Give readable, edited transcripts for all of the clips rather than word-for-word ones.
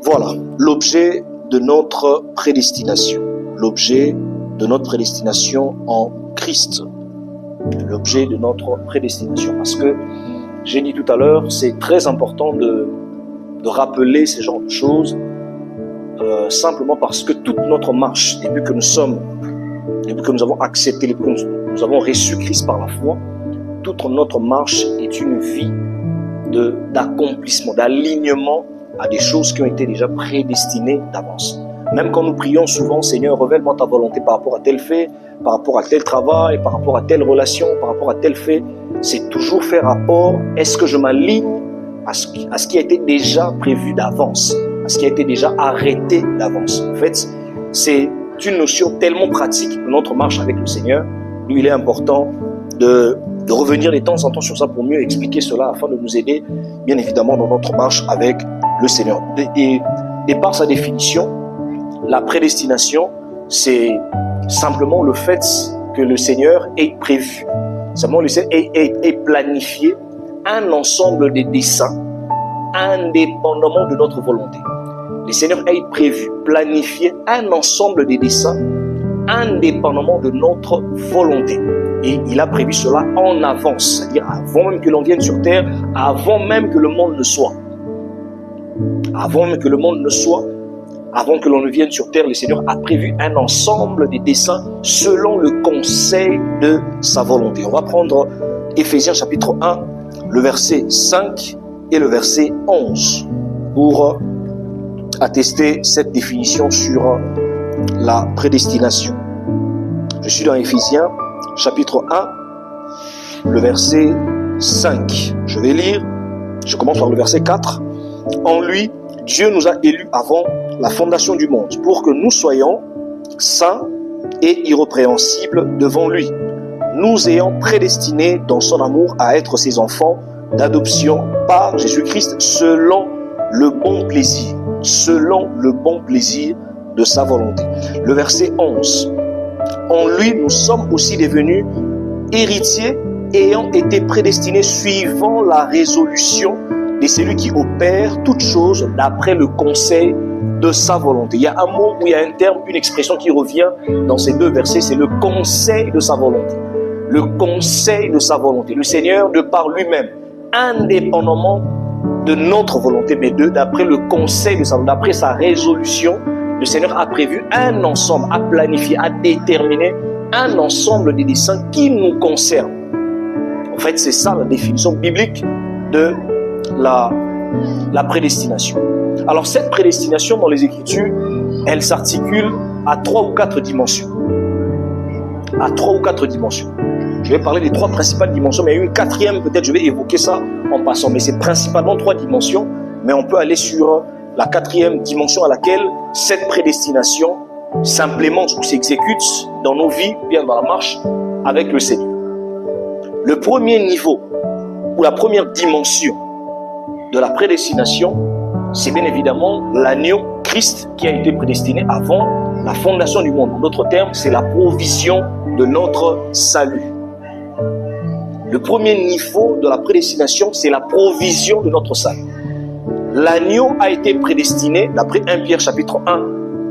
Voilà, l'objet de notre prédestination. L'objet de notre prédestination en Christ. L'objet de notre prédestination. Parce que, j'ai dit tout à l'heure, c'est très important de rappeler ce genre de choses, simplement parce que toute notre marche, depuis que nous avons accepté, depuis que nous avons reçu Christ par la foi, toute notre marche est une vie d'accomplissement, d'alignement à des choses qui ont été déjà prédestinées d'avance. Même quand nous prions souvent, Seigneur, révèle-moi ta volonté par rapport à tel fait, par rapport à tel travail, par rapport à telle relation, par rapport à tel fait, c'est toujours faire rapport, est-ce que je m'aligne à ce qui a été déjà prévu d'avance, à ce qui a été déjà arrêté d'avance. En fait, c'est une notion tellement pratique de notre marche avec le Seigneur. Lui, il est important de revenir de temps en temps sur ça pour mieux expliquer cela afin de nous aider, bien évidemment, dans notre marche avec le Seigneur. Et par sa définition, la prédestination, c'est simplement le fait que le Seigneur ait prévu, simplement le Seigneur ait planifié un ensemble de desseins indépendamment de notre volonté. Le Seigneur ait prévu, planifié un ensemble de desseins indépendamment de notre volonté. Et il a prévu cela en avance, c'est-à-dire avant même que l'on vienne sur terre, avant même que le monde ne soit. Avant même que le monde ne soit, avant que l'on ne vienne sur terre, le Seigneur a prévu un ensemble de desseins selon le conseil de sa volonté. On va prendre Éphésiens chapitre 1, le verset 5 et le verset 11 pour attester cette définition sur la prédestination. Je suis dans Éphésiens chapitre 1, le verset 5. Je vais lire, je commence par le verset 4. En lui, Dieu nous a élus avant la fondation du monde pour que nous soyons saints et irrépréhensibles devant lui, nous ayant prédestinés dans son amour à être ses enfants d'adoption par Jésus-Christ selon le bon plaisir de sa volonté. Le verset 11. En lui, nous sommes aussi devenus héritiers ayant été prédestinés suivant la résolution de celui qui opère toutes choses d'après le conseil de sa volonté. Il y a un mot où il y a un terme, une expression qui revient dans ces deux versets, c'est le conseil de sa volonté. Le conseil de sa volonté. Le Seigneur, de par lui-même, indépendamment de notre volonté, mais d'après le conseil de sa volonté, d'après sa résolution, le Seigneur a prévu un ensemble, a planifié, a déterminé un ensemble de desseins qui nous concernent. En fait, c'est ça la définition biblique de la prédestination. Alors, cette prédestination dans les Écritures, elle s'articule à 3 ou 4 dimensions. À 3 ou 4 dimensions. Je vais parler des 3 principales dimensions, mais il y a une 4e, peut-être je vais évoquer ça en passant. Mais c'est principalement 3 dimensions, mais on peut aller sur la 4e dimension à laquelle cette prédestination s'implémente ou s'exécute dans nos vies, bien dans la marche avec le Seigneur. Le premier niveau, ou la première dimension de la prédestination, c'est bien évidemment l'agneau Christ qui a été prédestiné avant la fondation du monde. En d'autres termes, c'est la provision de notre salut. Le premier niveau de la prédestination, c'est la provision de notre salut. L'agneau a été prédestiné, d'après 1 Pierre chapitre 1,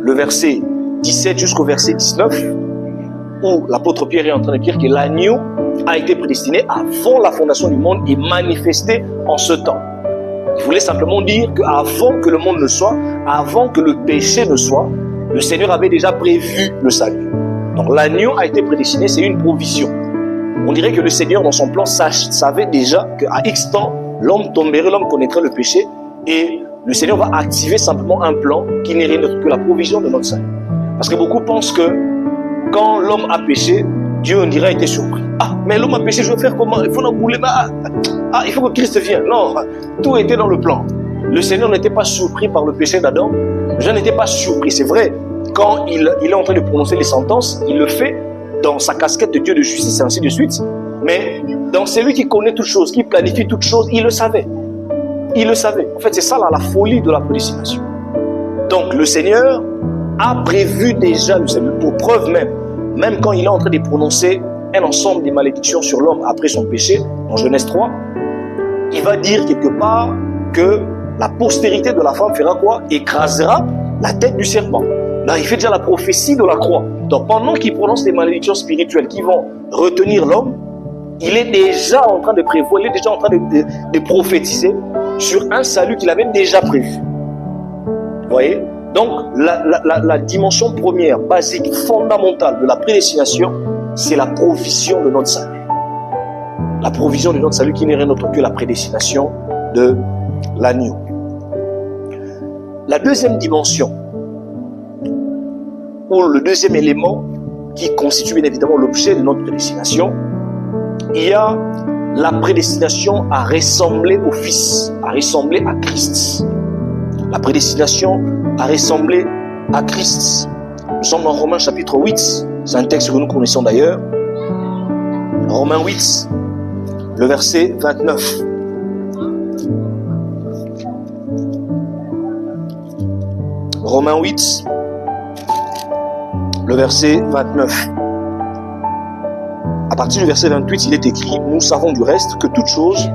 le verset 17 jusqu'au verset 19, où l'apôtre Pierre est en train de dire que l'agneau a été prédestiné avant la fondation du monde et manifesté en ce temps. Il voulait simplement dire qu'avant que le monde ne soit, avant que le péché ne soit, le Seigneur avait déjà prévu le salut. Donc l'agneau a été prédestiné, c'est une provision. On dirait que le Seigneur, dans son plan, savait déjà qu'à X temps, l'homme tomberait, l'homme connaîtrait le péché, et le Seigneur va activer simplement un plan qui n'est rien d'autre que la provision de notre salut. Parce que beaucoup pensent que quand l'homme a péché, Dieu, on dirait, a été surpris. Ah, mais l'homme a péché, je vais faire comment? Il faut n'embouler. Il faut que Christ vienne. Non, tout était dans le plan. Le Seigneur n'était pas surpris par le péché d'Adam. Je n'étais pas surpris, c'est vrai. Quand il est en train de prononcer les sentences, il le fait dans sa casquette de Dieu de justice et ainsi de suite. Mais dans celui qui connaît toutes choses, qui planifie toutes choses, il le savait. Il le savait. En fait, c'est ça la folie de la prédestination. Donc, le Seigneur a prévu déjà le salut, pour preuve même quand il est en train de prononcer un ensemble de malédictions sur l'homme après son péché, dans Genèse 3, il va dire quelque part que la postérité de la femme fera quoi? Écrasera la tête du serpent. Là, il fait déjà la prophétie de la croix. Donc, pendant qu'il prononce les malédictions spirituelles qui vont retenir l'homme, il est déjà en train de prévoir, il est déjà en train de prophétiser sur un salut qu'il avait déjà prévu. Vous voyez? Donc, la dimension première, basique, fondamentale de la prédestination, c'est la provision de notre salut. La provision de notre salut qui n'est rien d'autre que la prédestination de l'agneau. La deuxième dimension, ou le deuxième élément qui constitue bien évidemment l'objet de notre prédestination, il y a la prédestination à ressembler au Fils, à ressembler à Christ. La prédestination à ressembler à Christ. Nous sommes dans Romains chapitre 8, c'est un texte que nous connaissons d'ailleurs. Romains 8, le verset 29. Romains 8, le verset 29. À partir du verset 28, il est écrit: nous savons du reste que toute chose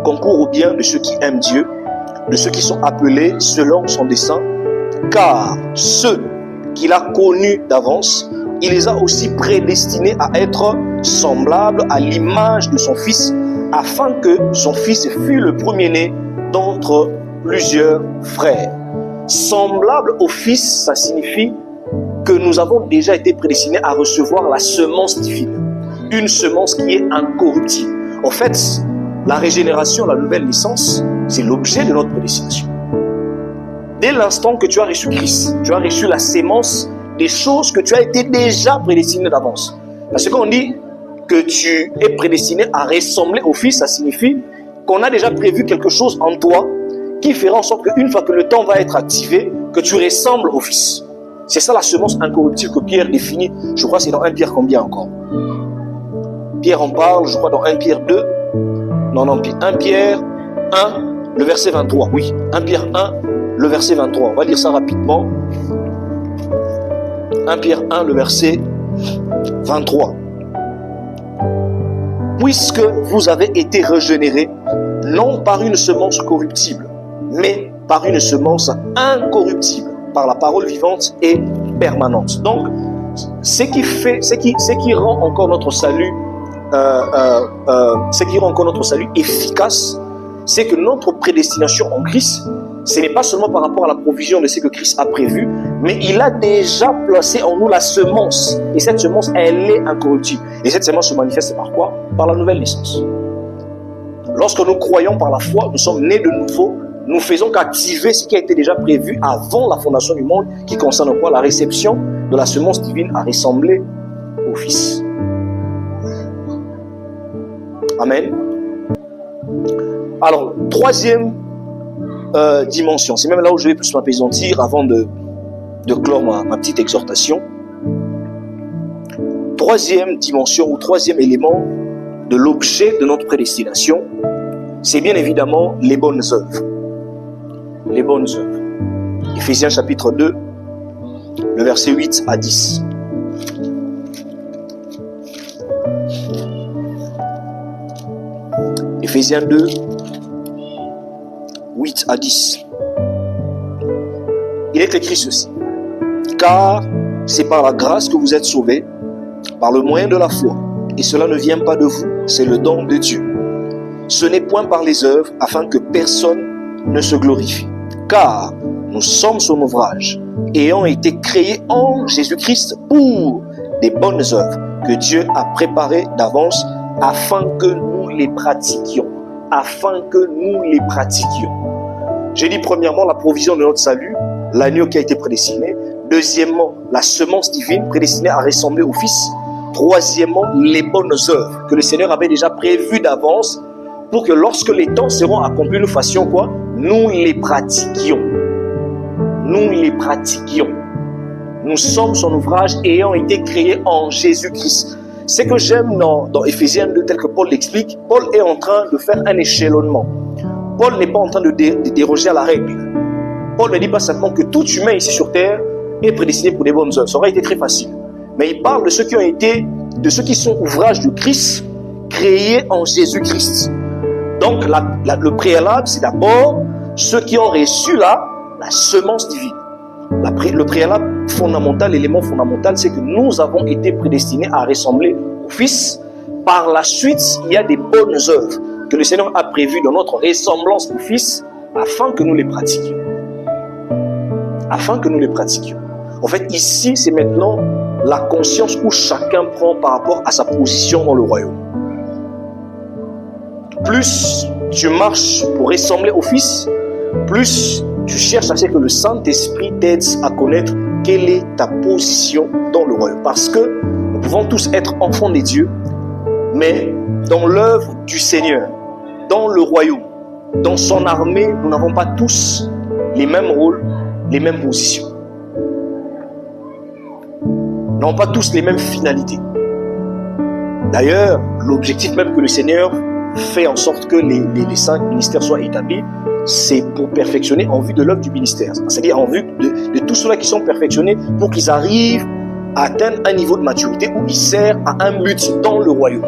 concourt au bien de ceux qui aiment Dieu, de ceux qui sont appelés selon son dessein, car ceux qu'il a connus d'avance, il les a aussi prédestinés à être semblables à l'image de son Fils, afin que son Fils fût le premier-né d'entre plusieurs frères. Semblable au Fils, ça signifie que nous avons déjà été prédestinés à recevoir la semence divine. Une semence qui est incorruptible. En fait, la régénération, la nouvelle naissance, c'est l'objet de notre prédestination. Dès l'instant que tu as reçu Christ, tu as reçu la sémence des choses que tu as été déjà prédestiné d'avance. Parce que quand on dit que tu es prédestiné à ressembler au Fils, ça signifie qu'on a déjà prévu quelque chose en toi qui fera en sorte qu'une fois que le temps va être activé, que tu ressembles au Fils. C'est ça la semence incorruptible que Pierre définit. Je crois que c'est dans 1 Pierre combien encore? Pierre en parle, je crois, dans 1 Pierre 2. Non, 1 Pierre 1, le verset 23. Oui, 1 Pierre 1, le verset 23. On va lire ça rapidement. 1 Pierre 1, le verset 23. Puisque vous avez été régénérés, non par une semence corruptible, mais par une semence incorruptible, par la parole vivante et permanente. Donc, ce qui rend encore notre salut efficace, c'est que notre prédestination en Christ, ce n'est pas seulement par rapport à la provision de ce que Christ a prévu, mais il a déjà placé en nous la semence. Et cette semence, elle est incorruptible. Et cette semence se manifeste par quoi? Par la nouvelle naissance. Lorsque nous croyons par la foi, nous sommes nés de nouveau, nous faisons qu'activer ce qui a été déjà prévu avant la fondation du monde, qui concerne quoi? La réception de la semence divine à ressembler au Fils. Amen. Alors, troisième dimension, c'est même là où je vais plus m'apaisantir avant de clore ma petite exhortation. Troisième dimension ou troisième élément de l'objet de notre prédestination, c'est bien évidemment les bonnes œuvres. Les bonnes œuvres. Éphésiens chapitre 2, le verset 8 à 10. Éphésiens 2, 8 à 10. Il est écrit ceci: car c'est par la grâce que vous êtes sauvés, par le moyen de la foi, et cela ne vient pas de vous, c'est le don de Dieu. Ce n'est point par les œuvres, afin que personne ne se glorifie. Car nous sommes son ouvrage, ayant été créés en Jésus-Christ pour des bonnes œuvres que Dieu a préparées d'avance afin que nous les pratiquions. Afin que nous les pratiquions. J'ai dit premièrement la provision de notre salut, l'agneau qui a été prédestiné. Deuxièmement, la semence divine prédestinée à ressembler au Fils. Troisièmement, les bonnes œuvres que le Seigneur avait déjà prévues d'avance pour que lorsque les temps seront accomplis, nous fassions quoi? Nous les pratiquions. Nous les pratiquions. Nous sommes son ouvrage ayant été créés en Jésus-Christ. Ce que j'aime dans Éphésiens 2, tel que Paul l'explique, Paul est en train de faire un échelonnement. Paul n'est pas en train de déroger à la règle. Paul ne dit pas simplement que tout humain ici sur terre est prédestiné pour des bonnes œuvres. Ça aurait été très facile. Mais il parle de ceux qui sont ouvrages de Christ, créés en Jésus-Christ. Donc le préalable, c'est d'abord ceux qui ont reçu la semence divine. Le préalable fondamental, l'élément fondamental, c'est que nous avons été prédestinés à ressembler au Fils. Par la suite, il y a des bonnes œuvres que le Seigneur a prévues dans notre ressemblance au Fils afin que nous les pratiquions. Afin que nous les pratiquions. En fait, ici, c'est maintenant la conscience où chacun prend par rapport à sa position dans le royaume. Plus tu marches pour ressembler au Fils, plus tu cherches à ce que le Saint-Esprit t'aide à connaître quelle est ta position dans le royaume. Parce que nous pouvons tous être enfants des dieux, mais dans l'œuvre du Seigneur, dans le royaume, dans son armée, nous n'avons pas tous les mêmes rôles, les mêmes positions. Nous n'avons pas tous les mêmes finalités. D'ailleurs, l'objectif même que le Seigneur fait en sorte que les 5 ministères soient établis, c'est pour perfectionner en vue de l'œuvre du ministère. C'est-à-dire en vue de tous ceux-là qui sont perfectionnés pour qu'ils arrivent à atteindre un niveau de maturité où ils servent à un but dans le royaume.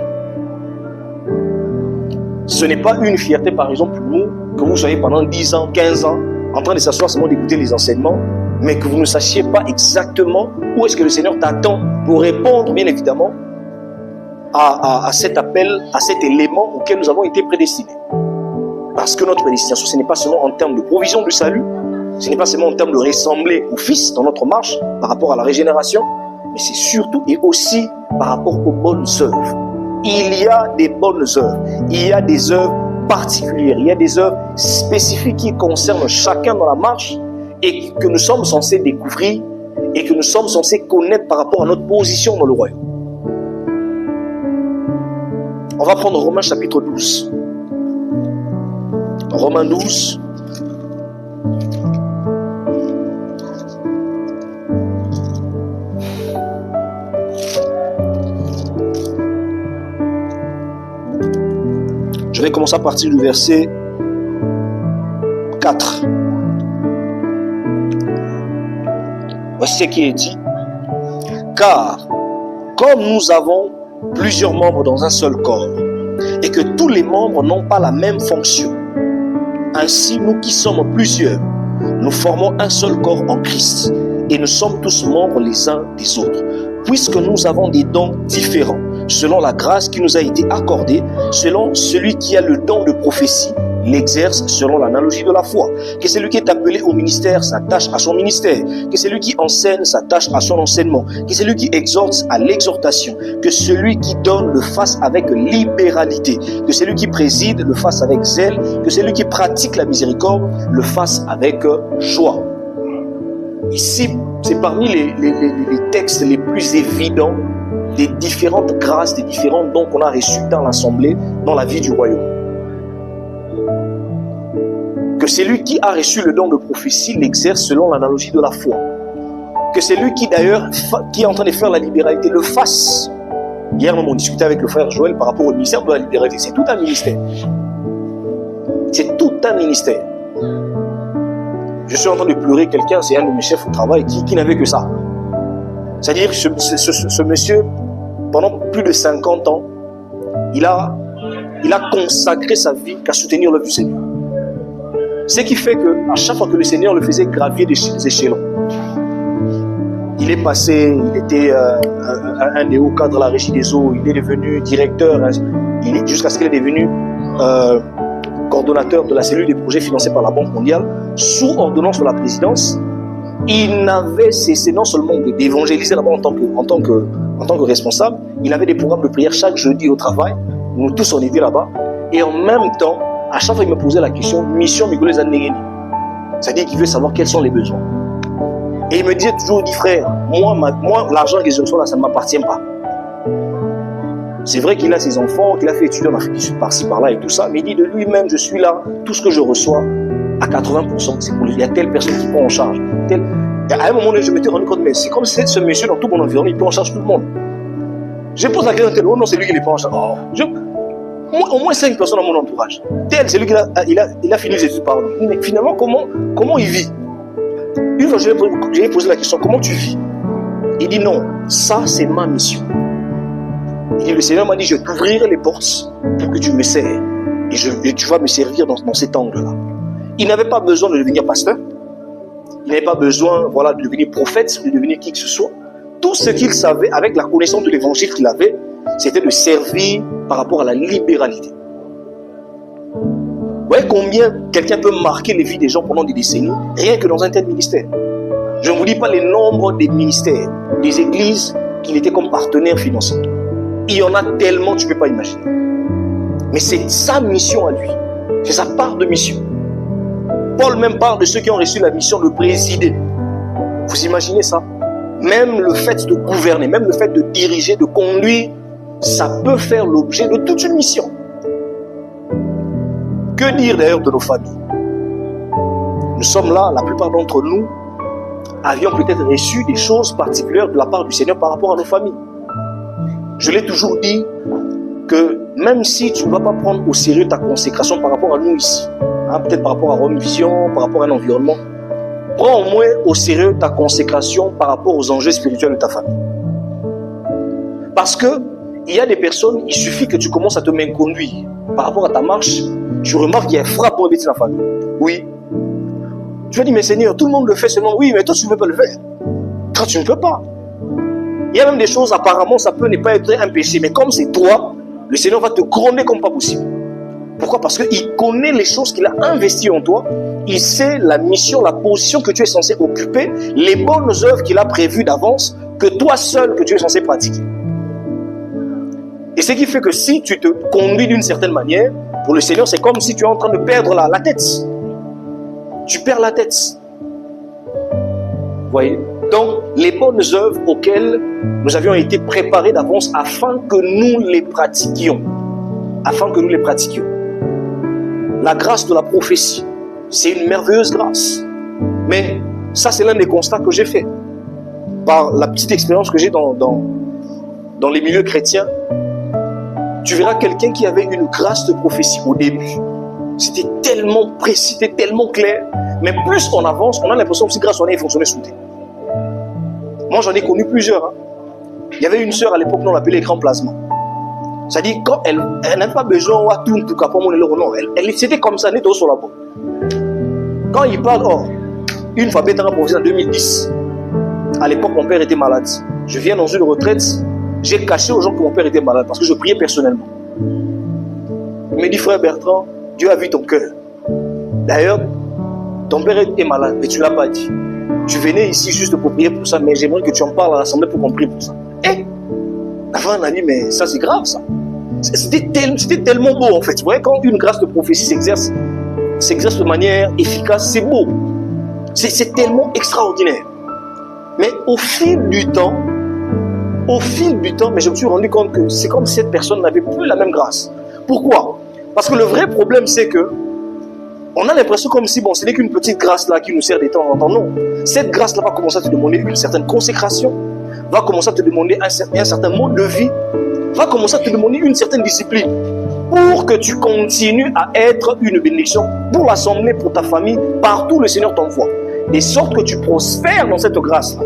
Ce n'est pas une fierté, par exemple, pour nous, que vous soyez pendant 10 ans, 15 ans, en train de s'asseoir seulement d'écouter les enseignements, mais que vous ne sachiez pas exactement où est-ce que le Seigneur t'attend pour répondre, bien évidemment, à cet appel, à cet élément auquel nous avons été prédestinés. Parce que notre prédestination, ce n'est pas seulement en termes de provision du salut, ce n'est pas seulement en termes de ressembler au Fils dans notre marche par rapport à la régénération, mais c'est surtout et aussi par rapport aux bonnes œuvres. Il y a des bonnes œuvres, il y a des œuvres particulières, il y a des œuvres spécifiques qui concernent chacun dans la marche et que nous sommes censés découvrir et que nous sommes censés connaître par rapport à notre position dans le royaume. On va prendre Romains chapitre 12. Romains 12. Je vais commencer à partir du verset 4. Voici ce qui est dit. Car, comme nous avons plusieurs membres dans un seul corps, et que tous les membres n'ont pas la même fonction, ainsi nous qui sommes plusieurs, nous formons un seul corps en Christ, et nous sommes tous membres les uns des autres, puisque nous avons des dons différents, selon la grâce qui nous a été accordée, selon celui qui a le don de prophétie, l'exerce selon l'analogie de la foi. Que celui qui est appelé au ministère s'attache à son ministère. Que celui qui enseigne s'attache à son enseignement. Que celui qui exhorte à l'exhortation. Que celui qui donne le fasse avec libéralité. Que celui qui préside le fasse avec zèle. Que celui qui pratique la miséricorde le fasse avec joie. Ici, c'est parmi les textes les plus évidents des différentes grâces, des différents dons qu'on a reçus dans l'assemblée, dans la vie du royaume. Que celui qui a reçu le don de prophétie l'exerce selon l'analogie de la foi. Que celui qui d'ailleurs qui est en train de faire la libéralité le fasse. Hier, on discutait avec le frère Joël par rapport au ministère de la libéralité. C'est tout un ministère. C'est tout un ministère. Je suis en train de pleurer quelqu'un, c'est un de mes chefs au travail qui n'avait que ça. C'est-à-dire que ce monsieur, pendant plus de 50 ans, il a consacré sa vie qu'à soutenir l'œuvre du Seigneur. Ce qui fait qu'à chaque fois que le Seigneur le faisait gravir des échelons, il est passé, il était un des hauts cadres de la régie des eaux, il est devenu directeur, jusqu'à ce qu'il est devenu coordonnateur de la cellule des projets financés par la Banque mondiale, sous ordonnance de la présidence. Il n'avait cessé non seulement d'évangéliser là-bas en tant que responsable, il avait des programmes de prière chaque jeudi au travail, nous tous on était là-bas, et en même temps, à chaque fois il me posait la question, mission Migolez Anegeni, c'est-à-dire qu'il veut savoir quels sont les besoins. Et il me disait toujours, il dit frère, moi l'argent que je reçois là, ça ne m'appartient pas. C'est vrai qu'il a ses enfants, qu'il a fait étudier en Afrique du Sud par-ci par-là et tout ça, mais il dit de lui-même, je suis là, tout ce que je reçois, à 80%, c'est pour lui. Il y a telle personne qui prend en charge. Et à un moment donné, je m'étais rendu compte, mais c'est comme si ce monsieur dans tout mon environnement, il prend en charge tout le monde. Je pose la question, oh non, c'est lui qui les prend en charge. Au moins 5 personnes dans mon entourage. Tel, c'est lui qui a fini les études par là. Mais finalement, comment il vit? Une fois, je lui ai posé la question, comment tu vis? Il dit non, ça c'est ma mission. Il dit, le Seigneur m'a dit, je t'ouvrirai les portes pour que tu me sers. Et tu vas me servir dans cet angle-là. Il n'avait pas besoin de devenir pasteur. Il n'avait pas besoin, voilà, de devenir prophète, de devenir qui que ce soit. Tout ce qu'il savait, avec la connaissance de l'évangile qu'il avait, c'était de servir par rapport à la libéralité. Vous voyez combien quelqu'un peut marquer les vies des gens pendant des décennies, rien que dans un tel ministère. Je ne vous dis pas les nombres des ministères, des églises qu'il était comme partenaire financier. Il y en a tellement, tu ne peux pas imaginer. Mais c'est sa mission à lui. C'est sa part de mission. Paul même parle de ceux qui ont reçu la mission de présider. Vous imaginez ça? Même le fait de gouverner, même le fait de diriger, de conduire, ça peut faire l'objet de toute une mission. Que dire d'ailleurs de nos familles? Nous sommes là, la plupart d'entre nous avions peut-être reçu des choses particulières de la part du Seigneur par rapport à nos familles. Je l'ai toujours dit que même si tu ne vas pas prendre au sérieux ta consécration par rapport à nous ici, peut-être par rapport à Rome Vision, par rapport à un environnement, prends au moins au sérieux ta consécration par rapport aux enjeux spirituels de ta famille. Parce que il y a des personnes, il suffit que tu commences à te m'inconduire par rapport à ta marche, tu remarques qu'il y a un frappe pour embêter la famille. Oui. Tu vas dire, mais Seigneur, tout le monde le fait seulement. Oui, mais toi, tu ne veux pas le faire. Toi, tu ne peux pas. Il y a même des choses, apparemment, ça peut ne pas être un péché. Mais comme c'est toi, le Seigneur va te gronder comme pas possible. Pourquoi? Parce qu'il connaît les choses qu'il a investies en toi. Il sait la mission, la position que tu es censé occuper, les bonnes œuvres qu'il a prévues d'avance, que toi seul, que tu es censé pratiquer. Et ce qui fait que si tu te conduis d'une certaine manière, pour le Seigneur, c'est comme si tu es en train de perdre la tête. Tu perds la tête. Vous voyez? Donc, les bonnes œuvres auxquelles nous avions été préparés d'avance afin que nous les pratiquions. Afin que nous les pratiquions. La grâce de la prophétie, c'est une merveilleuse grâce. Mais ça, c'est l'un des constats que j'ai fait. Par la petite expérience que j'ai dans les milieux chrétiens, tu verras quelqu'un qui avait une grâce de prophétie au début. C'était tellement précis, c'était tellement clair. Mais plus on avance, on a l'impression que si grâce on a fonctionné sous terre. Moi, j'en ai connu plusieurs. Il y avait une sœur à l'époque, on l'appelait grand plasma. C'est-à-dire, quand elle n'a pas besoin de tout, tout cas, pour mon non, c'était comme ça, elle était sur la peau. Quand il parle, une fois bête en 2010, à l'époque, mon père était malade. Je viens dans une retraite, j'ai caché aux gens que mon père était malade parce que je priais personnellement. Il me dit, frère Bertrand, Dieu a vu ton cœur. D'ailleurs, ton père est malade, mais tu ne l'as pas dit. Tu venais ici juste pour prier pour ça, mais j'aimerais que tu en parles à l'assemblée pour qu'on prie pour ça. Avant, on a dit, mais ça c'est grave ça. C'était tellement beau en fait. Vous voyez, quand une grâce de prophétie s'exerce de manière efficace, c'est beau. C'est tellement extraordinaire. Mais au fil du temps, mais je me suis rendu compte que c'est comme si cette personne n'avait plus la même grâce. Pourquoi? Parce que le vrai problème, c'est que on a l'impression comme si, ce n'est qu'une petite grâce là qui nous sert de temps en temps. Non. Cette grâce là va commencer à te demander une certaine consécration, va commencer à te demander un certain mode de vie, va commencer à te demander une certaine discipline pour que tu continues à être une bénédiction pour l'assemblée, pour ta famille, partout le Seigneur t'envoie. De sorte que tu prospères dans cette grâce là.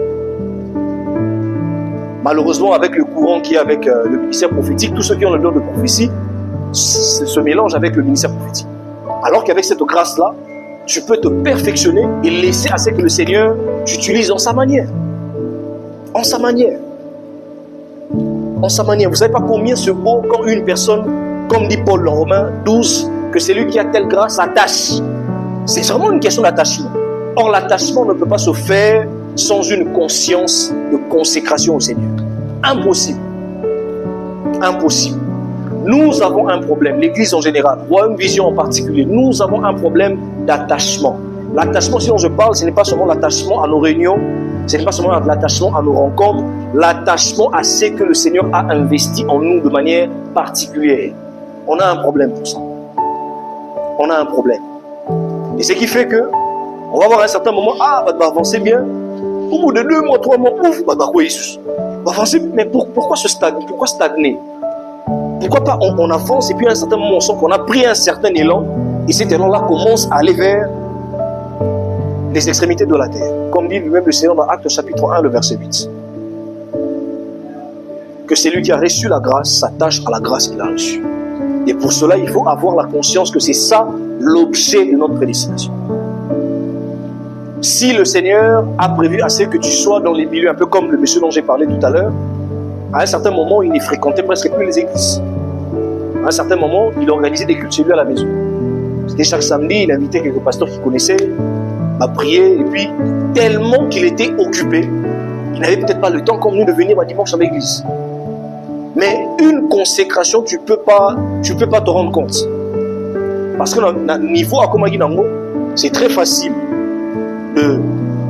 Malheureusement, avec le courant qui est avec le ministère prophétique, tous ceux qui ont le don de prophétie se mélangent avec le ministère prophétique. Alors qu'avec cette grâce-là, tu peux te perfectionner et laisser à ce que le Seigneur t'utilise en sa manière. En sa manière. En sa manière. Vous ne savez pas combien c'est beau quand une personne, comme dit Paul dans Romains 12, que celui qui a telle grâce s'attache. C'est vraiment une question d'attachement. Or, l'attachement ne peut pas se faire sans une conscience de consécration au Seigneur. Impossible. Impossible. Nous avons un problème, l'Église en général, Rome Vision en particulier, nous avons un problème d'attachement. L'attachement, si on se parle, ce n'est pas seulement l'attachement à nos réunions, ce n'est pas seulement l'attachement à nos rencontres, l'attachement à ce que le Seigneur a investi en nous de manière particulière. On a un problème pour ça. On a un problème. Et ce qui fait que, on va avoir un certain moment, avancer bien. Au bout de 2 mois, 3 mois, ouf, on va avancer, mais pourquoi se stagner? Pourquoi stagner? Pourquoi pas on avance et puis à un certain moment on sent qu'on a pris un certain élan et cet élan-là commence à aller vers les extrémités de la terre. Comme dit lui-même le Seigneur dans Actes chapitre 1, le verset 8. Que celui qui a reçu la grâce s'attache à la grâce qu'il a reçue. Et pour cela, il faut avoir la conscience que c'est ça l'objet de notre prédestination. Si le Seigneur a prévu assez que tu sois dans les milieux, un peu comme le monsieur dont j'ai parlé tout à l'heure, à un certain moment, il ne fréquentait presque plus les églises. À un certain moment, il organisait des cultes chez lui à la maison. C'était chaque samedi, il invitait quelques pasteurs qu'il connaissait à prier. Et puis, tellement qu'il était occupé, il n'avait peut-être pas le temps comme nous de venir un dimanche à l'église. Mais une consécration, tu peux pas te rendre compte. Parce que au niveau à Komagi Nango, c'est très facile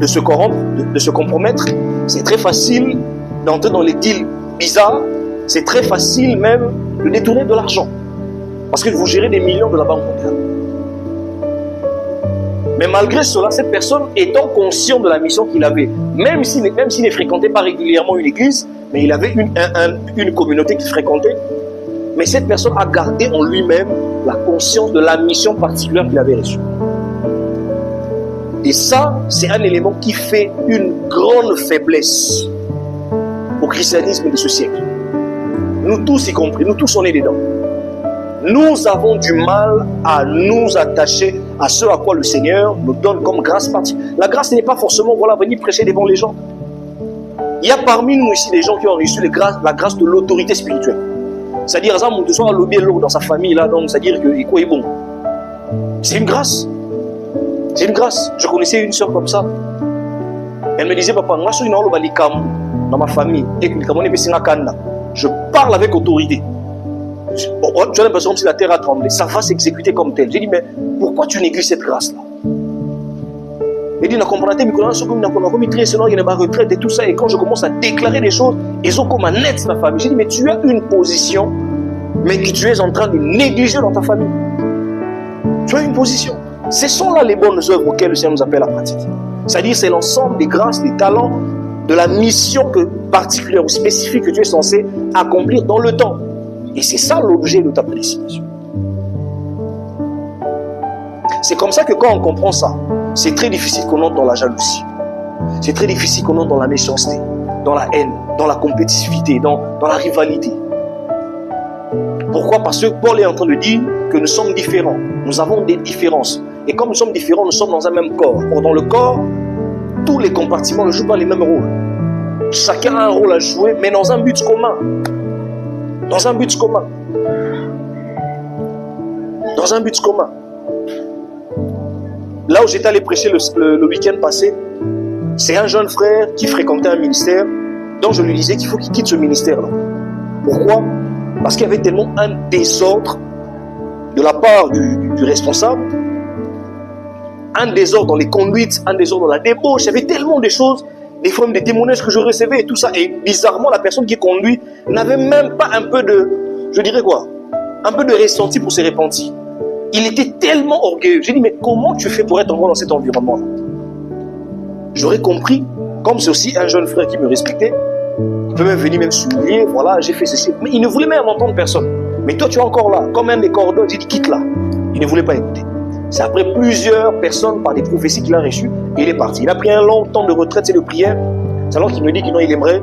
de se corrompre, de se compromettre. C'est très facile d'entrer dans les deals bizarres. C'est très facile même de détourner de l'argent. Parce que vous gérez des millions de la banque mondiale. Mais malgré cela, cette personne étant conscient de la mission qu'il avait, même s'il ne fréquentait pas régulièrement une église, mais il avait une communauté qu'il fréquentait, mais cette personne a gardé en lui-même la conscience de la mission particulière qu'il avait reçue. Et ça, c'est un élément qui fait une grande faiblesse au christianisme de ce siècle. Nous tous y compris, nous tous on est dedans. Nous avons du mal à nous attacher à ce à quoi le Seigneur nous donne comme grâce particulière. La grâce n'est pas forcément venir prêcher devant les gens. Il y a parmi nous ici des gens qui ont reçu la grâce de l'autorité spirituelle. C'est-à-dire, exemple, soit lobby lourd dans sa famille, là, donc c'est-à-dire que quoi est bon. C'est une grâce. C'est une grâce. Je connaissais une soeur comme ça. Elle me disait, papa, moi je suis dans ma famille et que je parle avec autorité. Tu as l'impression comme si la terre a tremblé. Ça va s'exécuter comme tel. J'ai dit, mais pourquoi tu négliges cette grâce-là? Il dit, il y a ma retraite et tout ça. Et quand je commence à déclarer des choses, ils ont comme un net ma famille. J'ai dit, mais tu as une position, mais que tu es en train de négliger dans ta famille. Tu as une position. Ce sont là les bonnes œuvres auxquelles le Seigneur nous appelle à pratiquer. C'est-à-dire, c'est l'ensemble des grâces, des talents, de la mission particulière ou spécifique que tu es censé accomplir dans le temps. Et c'est ça l'objet de ta prédestination. C'est comme ça que quand on comprend ça, c'est très difficile qu'on entre dans la jalousie. C'est très difficile qu'on entre dans la méchanceté, dans la haine, dans la compétitivité, dans la rivalité. Pourquoi? Parce que Paul est en train de dire que nous sommes différents. Nous avons des différences. Et comme nous sommes différents, nous sommes dans un même corps. Or, dans le corps, tous les compartiments ne jouent pas les mêmes rôles. Chacun a un rôle à jouer, mais dans un but commun. Dans un but commun. Dans un but commun. Là où j'étais allé prêcher le week-end passé, c'est un jeune frère qui fréquentait un ministère, dont je lui disais qu'il faut qu'il quitte ce ministère-là. Pourquoi? Parce qu'il y avait tellement un désordre de la part du responsable, un désordre dans les conduites, un désordre dans la débauche. Il y avait tellement de choses, des formes de témoignages que je recevais et tout ça. Et bizarrement, la personne qui conduit n'avait même pas un peu de, je dirais quoi, un peu de ressenti pour se repentir. Il était tellement orgueilleux. J'ai dit, mais comment tu fais pour être encore dans cet environnement-là? J'aurais compris, comme c'est aussi un jeune frère qui me respectait, il peut même venir même s'humilier, voilà, j'ai fait ceci. Mais il ne voulait même entendre personne. Mais toi, tu es encore là, comme un des cordons, j'ai dit, quitte là. Il ne voulait pas écouter. C'est après plusieurs personnes, par des prophéties qu'il a reçues, et il est parti. Il a pris un long temps de retraite et de prière. C'est alors qu'il me dit qu'il aimerait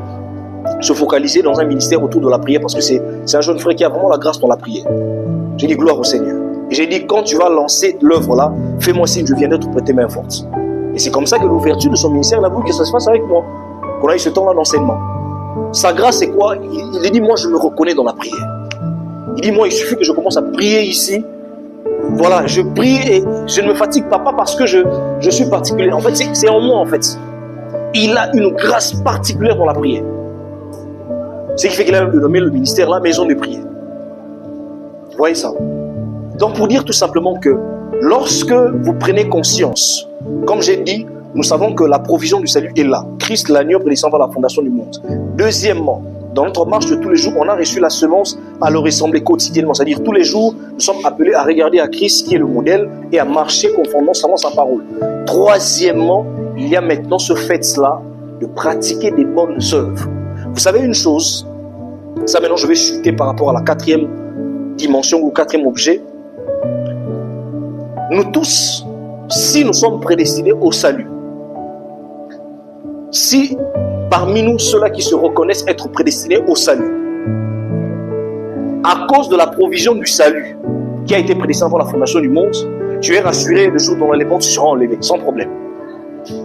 se focaliser dans un ministère autour de la prière, parce que c'est un jeune frère qui a vraiment la grâce pour la prière. J'ai dit, gloire au Seigneur. Et j'ai dit, quand tu vas lancer l'œuvre là, fais-moi signe, je viendrai te prêter main forte. Et c'est comme ça que l'ouverture de son ministère, il a voulu que ça se fasse avec moi. Qu'on a eu ce temps-là d'enseignement. Sa grâce, c'est quoi? Il dit, moi, je me reconnais dans la prière. Il dit, moi, il suffit que je commence à prier ici. Voilà, je prie et je ne me fatigue pas parce que je suis particulier. En fait, c'est en moi, en fait. Il a une grâce particulière dans la prière. C'est ce qui fait qu'il a nommé le ministère la maison de prière. Vous voyez ça? Donc, pour dire tout simplement que lorsque vous prenez conscience, comme j'ai dit, nous savons que la provision du salut est là. Christ, l'agneau, prédestinant par la fondation du monde. Deuxièmement, dans notre marche de tous les jours, on a reçu la semence à le ressembler quotidiennement. C'est-à-dire, tous les jours, nous sommes appelés à regarder à Christ qui est le modèle et à marcher conformément à sa parole. Troisièmement, il y a maintenant ce fait-là de pratiquer des bonnes œuvres. Vous savez une chose, ça maintenant je vais chuter par rapport à la quatrième dimension ou quatrième objet. Nous tous, si nous sommes prédestinés au salut, si parmi nous ceux-là qui se reconnaissent être prédestinés au salut, à cause de la provision du salut qui a été prédestiné avant la fondation du monde, tu es rassuré le jour dont les mondes seront enlevés, sans problème.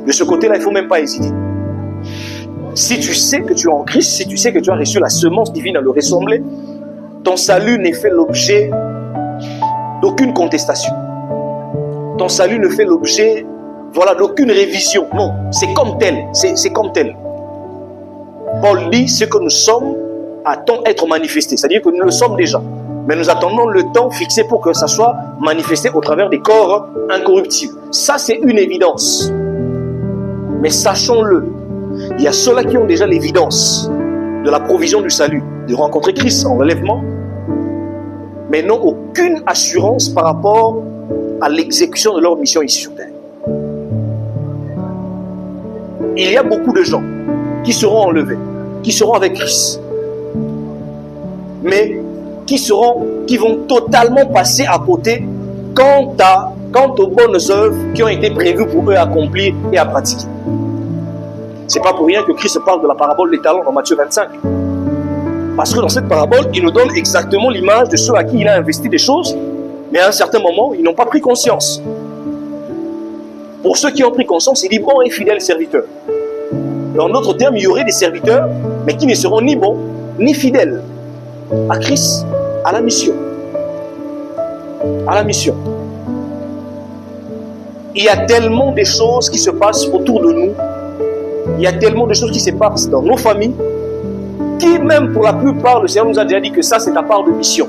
De ce côté-là, il ne faut même pas hésiter. Si tu sais que tu es en Christ, si tu sais que tu as reçu la semence divine à le ressembler, ton salut n'est fait l'objet d'aucune contestation. Ton salut ne fait l'objet, voilà, d'aucune révision. Non, c'est comme tel. C'est comme tel. Paul dit, ce que nous sommes attend être manifesté. C'est-à-dire que nous le sommes déjà. Mais nous attendons le temps fixé pour que ça soit manifesté au travers des corps incorruptibles. Ça, c'est une évidence. Mais sachons-le, il y a ceux-là qui ont déjà l'évidence de la provision du salut, de rencontrer Christ en relèvement, mais n'ont aucune assurance par rapport à l'exécution de leur mission ici sur terre. Il y a beaucoup de gens qui seront enlevés, qui seront avec Christ, mais qui vont totalement passer à côté quant aux bonnes œuvres qui ont été prévues pour eux à accomplir et à pratiquer. C'est pas pour rien que Christ parle de la parabole des talents dans Matthieu 25. Parce que dans cette parabole, il nous donne exactement l'image de ceux à qui il a investi des choses, mais à un certain moment, ils n'ont pas pris conscience. Pour ceux qui ont pris conscience, il dit bon et fidèle serviteur. Dans d'autres termes, il y aurait des serviteurs, mais qui ne seront ni bons, ni fidèles à Christ, à la mission. À la mission. Il y a tellement de choses qui se passent autour de nous. Il y a tellement de choses qui se passent dans nos familles, qui même pour la plupart, le Seigneur nous a déjà dit que ça c'est ta part de mission.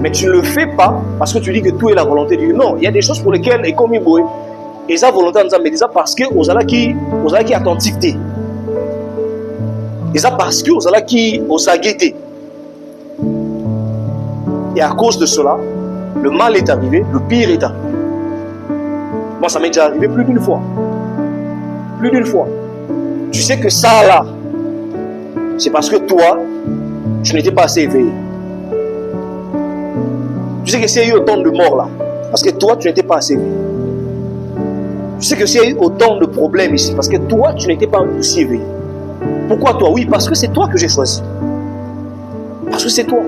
Mais tu ne le fais pas parce que tu dis que tout est la volonté de Dieu. Non, il y a des choses pour lesquelles, et comme il boit, et ça volonté nous a dit ça parce que aux ala qui attentivité. Et ça parce que aux ala qui aux agueté. Et à cause de cela, le mal est arrivé, le pire est arrivé. Moi, ça m'est déjà arrivé plus d'une fois. Plus d'une fois. Tu sais que ça là, c'est parce que toi, tu n'étais pas assez éveillé. Tu sais que s'il y a eu autant de morts là, parce que toi, tu n'étais pas assez éveillé. Tu sais que s'il y a eu autant de problèmes ici, parce que toi, tu n'étais pas aussi éveillé. Pourquoi toi? Oui, parce que c'est toi que j'ai choisi. Parce que c'est toi.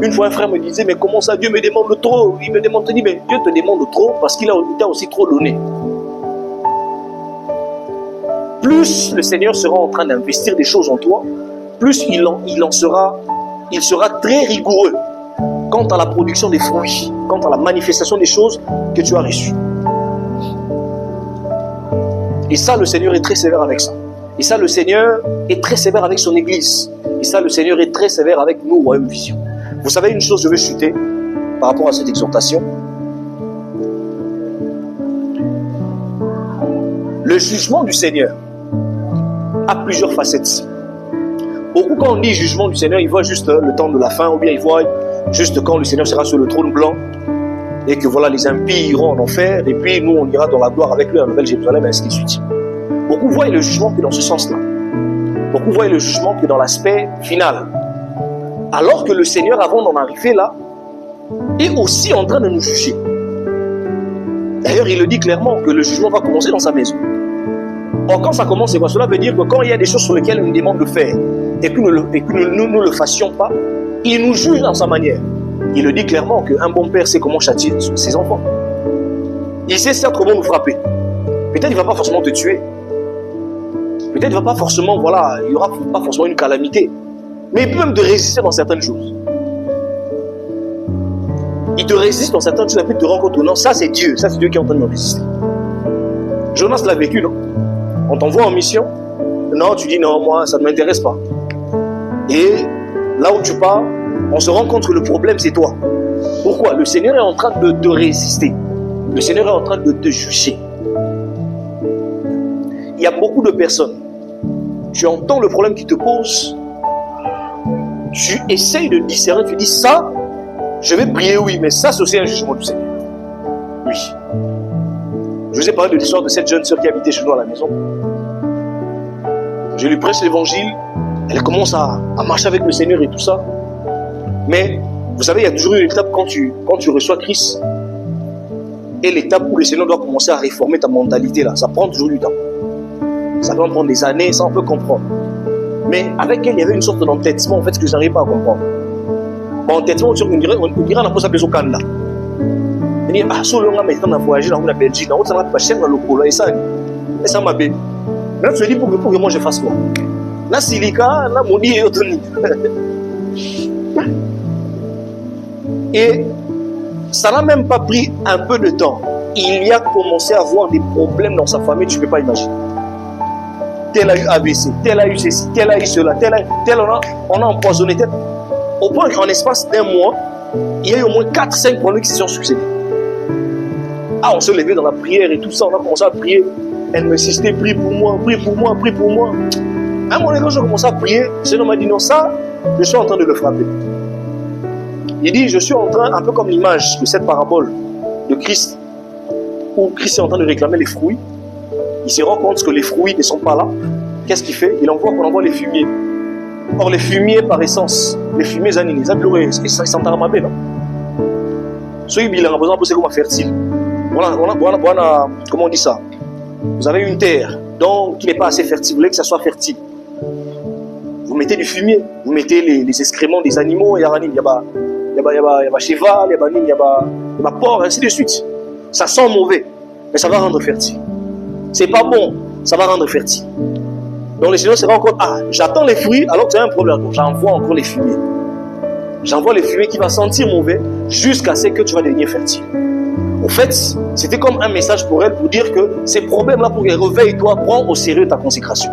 Une fois, un frère me disait, mais comment ça, Dieu me demande trop? Il me demande, dit, mais Dieu te demande trop parce qu'il t'a aussi trop donné. Plus le Seigneur sera en train d'investir des choses en toi, plus il sera très rigoureux quant à la production des fruits, quant à la manifestation des choses que tu as reçues. Et ça, le Seigneur est très sévère avec ça. Et ça, le Seigneur est très sévère avec son Église. Et ça, le Seigneur est très sévère avec nous, Royaume Vision. Vous savez une chose, je vais chuter par rapport à cette exhortation. Le jugement du Seigneur a plusieurs facettes. Beaucoup, quand on dit jugement du Seigneur, ils voient juste le temps de la fin, ou bien ils voient juste quand le Seigneur sera sur le trône blanc, et que voilà, les impies iront en enfer, et puis nous, on ira dans la gloire avec lui en Nouvelle-Jérusalem, et ainsi de suite. Beaucoup voient le jugement que dans ce sens-là. Beaucoup voient le jugement que dans l'aspect final. Alors que le Seigneur, avant d'en arriver là, est aussi en train de nous juger. D'ailleurs, il le dit clairement que le jugement va commencer dans sa maison. Or, quand ça commence, c'est quoi? Cela veut dire que quand il y a des choses sur lesquelles on nous demande de faire et que nous ne le fassions pas, il nous juge dans sa manière. Il le dit clairement qu'un bon père sait comment châtier ses enfants. Il sait certes comment nous frapper. Peut-être qu'il ne va pas forcément te tuer. Peut-être qu'il ne va pas forcément, voilà, il n'y aura pas forcément une calamité. Mais il peut même te résister dans certaines choses. Il te résiste dans certaines choses et puis il te rend compte, non, ça c'est Dieu qui est en train de me résister. Jonas l'a vécu, non? On t'envoie en mission, non, tu dis non, moi ça ne m'intéresse pas. Et là où tu pars, on se rend compte que le problème c'est toi. Pourquoi? Le Seigneur est en train de te résister. Le Seigneur est en train de te juger. Il y a beaucoup de personnes, tu entends le problème qui te pose, tu essayes de discerner, tu dis ça, je vais prier, oui, mais ça c'est aussi un jugement du Seigneur. Oui. Je vous ai parlé de l'histoire de cette jeune sœur qui habitait chez nous à la maison. Je lui prêche l'évangile, elle commence à marcher avec le Seigneur et tout ça. Mais vous savez, il y a toujours une étape quand tu reçois Christ. Et l'étape où le Seigneur doit commencer à réformer ta mentalité là, ça prend toujours du temps. Ça peut prendre des années, ça on peut comprendre. Mais avec elle, il y avait une sorte d'entêtement en fait, ce que je n'arrive pas à comprendre. Entêtement, on dirait on a posé au Canada. Il dit, ah, sur le moment, maintenant, on a voyagé dans la Belgique, on a pas cher dans le polo, et ça m'a bien. Maintenant, tu me dis, pour que moi je fasse quoi? Là, silica, là, mon lit est autonomie. Et ça n'a même pas pris un peu de temps. Il y a commencé à avoir des problèmes dans sa famille, tu ne peux pas imaginer. Tel a eu AVC, tel a eu ceci, tel a eu cela, tel on a empoisonné tel. Au point qu'en espace d'un mois, il y a eu au moins 4-5 problèmes qui se sont succédés. Ah, on s'est levé dans la prière et tout ça, on a commencé à prier. Elle me insistait, prie pour moi, prie pour moi, prie pour moi. À un moment donné, quand j'ai commencé à prier, le Seigneur m'a dit, non, ça, je suis en train de le frapper. Il dit, je suis en train, un peu comme l'image de cette parabole de Christ, où Christ est en train de réclamer les fruits. Il se rend compte que les fruits ne sont pas là. Qu'est-ce qu'il fait? Il envoie qu'on envoie les fumiers. Or, les fumiers, par essence, les fumiers animés, ils s'entendent mal, non? Ceux qui ont besoin de c'est comme fertile. Voilà, comment on dit ça? Vous avez une terre donc, qui n'est pas assez fertile, vous voulez que ça soit fertile. Vous mettez du fumier, vous mettez les excréments des animaux, il y a cheval, il y a porc, ainsi de suite. Ça sent mauvais, mais ça va rendre fertile. C'est pas bon, ça va rendre fertile. Donc les Seigneur se rend compte, ah, j'attends les fruits alors que tu as un problème. Donc j'envoie encore les fumiers. J'envoie les fumiers qui vont sentir mauvais jusqu'à ce que tu vas devenir fertile. Au fait, c'était comme un message pour elle pour dire que ces problèmes-là, pour qu'elle réveille-toi, prends au sérieux ta consécration.